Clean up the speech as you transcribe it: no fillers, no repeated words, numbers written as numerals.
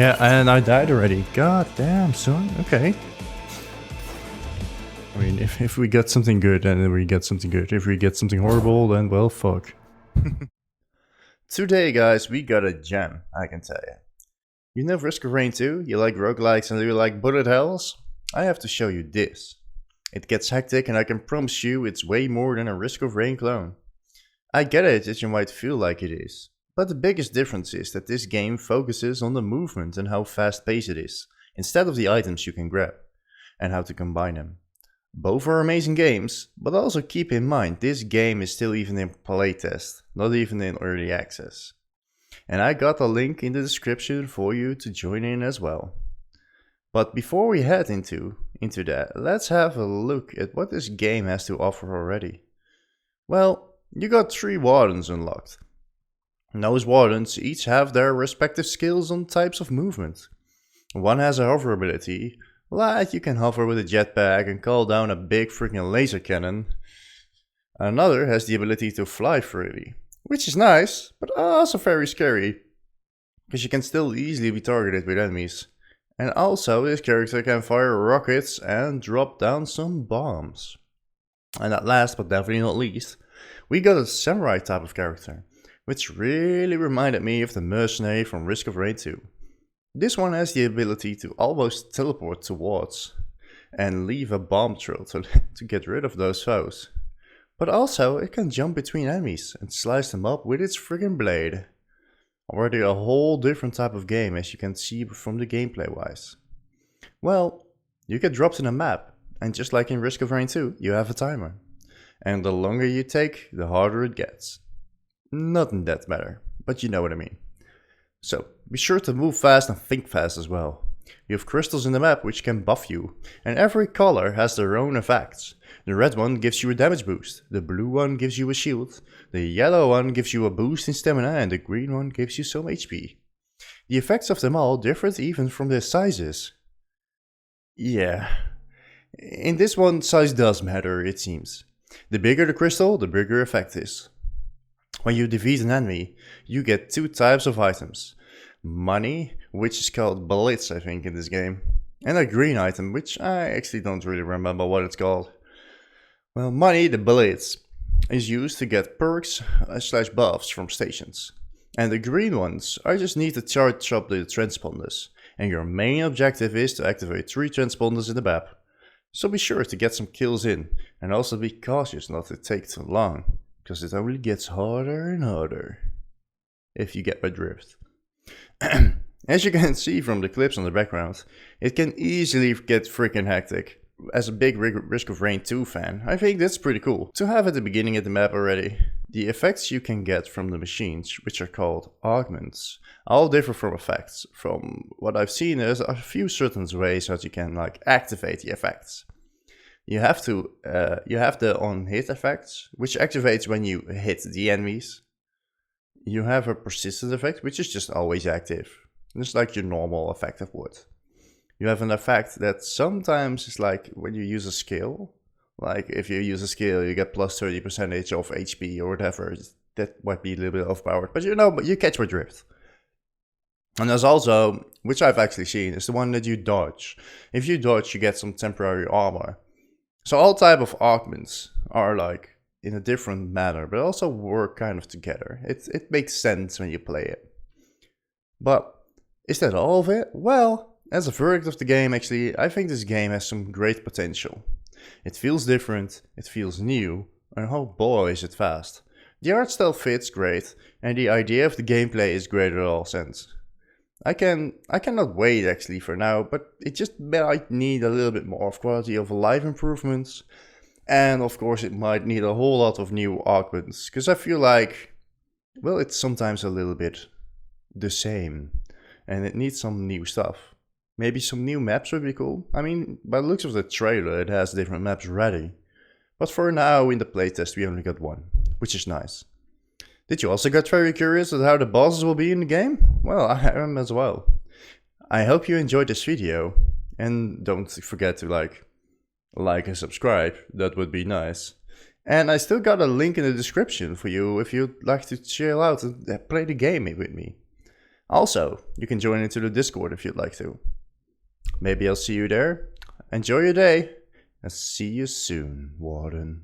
Yeah, and I died already. God damn, son. Okay. I mean, if we get something good, then we get something good. If we get something horrible, then well, fuck. Today, guys, we got a gem, I can tell you. You know Risk of Rain 2? You like roguelites and you like bullet hells? I have to show you this. It gets hectic and I can promise you it's way more than a Risk of Rain clone. I get it that you might feel like it is. But the biggest difference is that this game focuses on the movement and how fast paced it is, instead of the items you can grab, and how to combine them. Both are amazing games, but also keep in mind this game is still even in playtest, not even in early access. And I got a link in the description for you to join in as well. But before we head into that, let's have a look at what this game has to offer already. Well, you got 3 Wardens unlocked. Those Wardens each have their respective skills on types of movement. One has a hover ability, like you can hover with a jetpack and call down a big freaking laser cannon. Another has the ability to fly freely, which is nice, but also very scary, because you can still easily be targeted with enemies. And also this character can fire rockets and drop down some bombs. And at last, but definitely not least, we got a samurai type of character, which really reminded me of the mercenary from Risk of Rain 2. This one has the ability to almost teleport towards and leave a bomb trail to get rid of those foes. But also it can jump between enemies and slice them up with its friggin' blade. Already a whole different type of game, as you can see from the gameplay wise. Well, you get dropped in a map, and just like in Risk of Rain 2, you have a timer. And the longer you take, the harder it gets. Not in that matter, but you know what I mean. So, be sure to move fast and think fast as well. You have crystals in the map which can buff you, and every color has their own effects. The red one gives you a damage boost, the blue one gives you a shield, the yellow one gives you a boost in stamina, and the green one gives you some HP. The effects of them all differ even from their sizes. Yeah, in this one size does matter, it seems. The bigger the crystal, the bigger effect is. When you defeat an enemy, you get 2 types of items. Money, which is called bullets I think in this game, and a green item, which I actually don't really remember what it's called. Well, money, the bullets, is used to get perks / buffs from stations. And the green ones are just need to charge up the transponders, and your main objective is to activate 3 transponders in the map. So be sure to get some kills in, and also be cautious not to take too long, because it only gets harder and harder, if you get my drift. As you can see from the clips on the background, it can easily get freaking hectic. As a big Risk of Rain 2 fan, I think that's pretty cool to have at the beginning of the map already. The effects you can get from the machines, which are called augments, all differ from effects. From what I've seen, there's a few certain ways that you can activate the effects. You have the on hit effects, which activates when you hit the enemies. You have a persistent effect, which is just always active, just like your normal effect of wood. You have an effect that sometimes is like when you use a skill. Like if you use a skill, you get plus 30% of HP or whatever. That might be a little bit overpowered, but you catch my drift. And there's also, which I've actually seen, is the one that you dodge. If you dodge, you get some temporary armor. So all type of augments are like in a different manner, but also work kind of together. It makes sense when you play it. But is that all of it? Well, as a verdict of the game, actually, I think this game has some great potential. It feels different, it feels new, and oh boy is it fast. The art style fits great, and the idea of the gameplay is great at all sense. I cannot wait actually for now, but it just might need a little bit more of quality of life improvements. And of course it might need a whole lot of new augments, because I feel like, well, it's sometimes a little bit the same, and it needs some new stuff. Maybe some new maps would be cool. I mean, by the looks of the trailer, it has different maps ready. But for now, in the playtest, we only got 1, which is nice. Did you also get very curious at how the bosses will be in the game? Well, I am as well. I hope you enjoyed this video, and don't forget to like and subscribe, that would be nice. And I still got a link in the description for you if you'd like to chill out and play the game with me. Also, you can join into the Discord if you'd like to. Maybe I'll see you there. Enjoy your day, and see you soon, Warden.